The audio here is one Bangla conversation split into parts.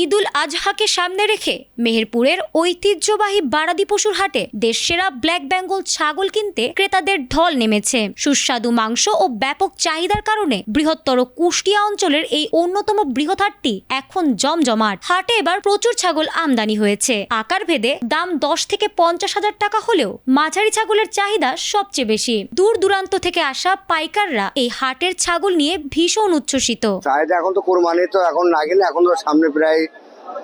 ঈদুল আজহাকে সামনে রেখে মেহেরপুরের ঐতিহ্যবাহী বারাদি পশুর হাটে দেশসেরা ব্ল্যাক বেঙ্গল ছাগল কিনতে ক্রেতাদের ঢল নেমেছে। সুস্বাদু মাংস ও ব্যাপক চাহিদার কারণে বৃহত্তর কুষ্টিয়া অঞ্চলের এই অন্যতম বৃহৎ হাটটি এখন জমজমাট। হাটে এবার প্রচুর ছাগল আমদানি হয়েছে। আকার ভেদে দাম 10 থেকে 50,000 টাকা হলেও মাঝারি ছাগলের চাহিদা সবচেয়ে বেশি। দূর দূরান্ত থেকে আসা পাইকাররা এই হাটের ছাগল নিয়ে ভীষণ উচ্ছ্বসিত। চাহিদা এখন তো কোরবানি তো এখন না গেলে এখন তো সামনে প্রায়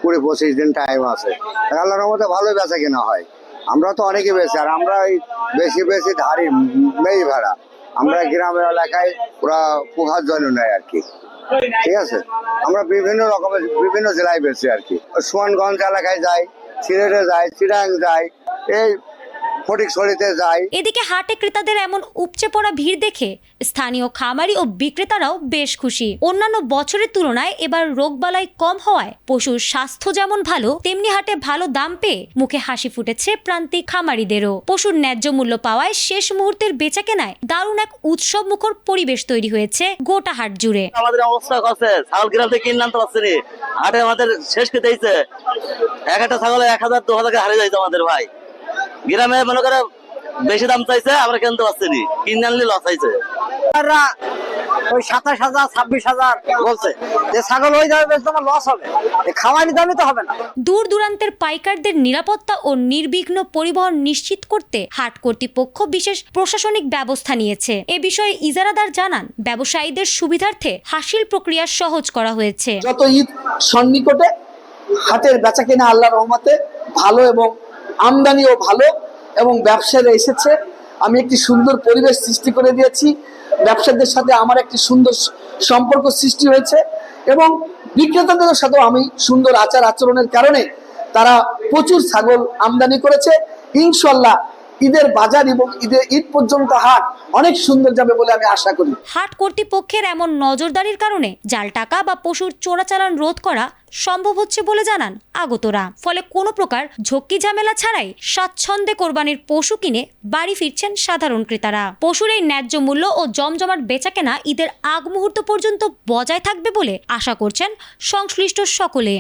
20-25 দিন টাইম আছে। আল্লাহর রহমতে ভালো বেচা কেনা হয়। আমরা তো অনেকে বেশি, আর আমরা ওই বেশি বেশি ধারি মেয়ে ভাড়া, আমরা গ্রামের এলাকায় পুরা পোহার জন্য নেয় আর কি। ঠিক আছে, আমরা বিভিন্ন রকমের বিভিন্ন জেলায় বেশি আর কি। সুয়ানগঞ্জ এলাকায় যাই, সিলেটে যাই, চিরাং যাই, এই ফটিকছড়িতে যাই। এদিকে হাটে ক্রেতাদের এমন উপচে পড়া ভিড় দেখে স্থানীয় খামারি ও বিক্রেতারাও বেশ খুশি। অন্যান্য বছরের তুলনায় এবার রোগবালাই কম হওয়ায় পশুর স্বাস্থ্য যেমন ভালো, তেমনি হাটে ভালো দাম পেয়ে মুখে হাসি ফুটেছে প্রান্তিক খামারিদেরও। পশুর ন্যায্য মূল্য পাওয়ায় শেষ মুহূর্তের বেচাকেনায় দারুণ এক উৎসব মুখর পরিবেশ তৈরি হয়েছে গোটা হাট জুড়ে। আমাদের অবস্থা আছে, ছাগল গ্রাম থেকে কিনে আনতে পারছি না, হাটে আমাদের শেষ খেতে দিয়েছে। একটা ছাগলে 1,000-2,000 হারিয়ে যাইছে আমাদের ভাই। গ্রামে মনে করে বেশি দাম চাইছে, আমরা কিনতে পারছি না, কিনে আনলে লস হয়েছে। ওই 27,000 26,000 বলছে যে ছাগল ওই দামে বেচলে আমার লস হবে, খাওয়ানি দামে তো হবে না। দূর দূরান্তের পাইকারদের নিরাপত্তা ও নির্বিঘ্ন পরিবহন নিশ্চিত করতে হাট কর্তৃপক্ষ বিশেষ প্রশাসনিক ব্যবস্থা নিয়েছে। এ বিষয়ে ইজারাদার জানান, ব্যবসায়ীদের সুবিধার্থে হাসিল প্রক্রিয়া সহজ করা হয়েছে। যত ঈদ সন্নিকটে হাটের বেচা কেনা আল্লাহর রহমতে ভালো এবং আমদানিও ভালো এবং ব্যবসায়ীরা এসেছে। আমি একটি সুন্দর পরিবেশ সৃষ্টি করে দিয়েছি, ব্যবসায়ীদের সাথে আমার একটি সুন্দর সম্পর্ক সৃষ্টি হয়েছে এবং বিক্রেতাদের সাথেও আমি সুন্দর আচার আচরণের কারণে তারা প্রচুর ছাগল আমদানি করেছে। ইনশাআল্লাহ ঈদের বাজার এবং ঈদ পর্যন্ত হাট অনেক সুন্দর যাবে বলে আমি আশা করি। হাট কর্তৃপক্ষের এমন নজরদারির কারণে জাল টাকা বা পশুর চোরাচালান রোধ করা সম্ভব হচ্ছে বলে জানান আগতরা। ফলে কোনো প্রকার ঝক্কি ঝামেলা ছাড়াই স্বাচ্ছন্দ্যে কোরবানির পশু কিনে বাড়ি ফিরছেন সাধারণ ক্রেতারা। পশুর এই ন্যায্য মূল্য ও জমজমাট বেচাকেনা ঈদের আগ মুহূর্ত পর্যন্ত বজায় থাকবে বলে আশা করছেন সংশ্লিষ্ট সকলে।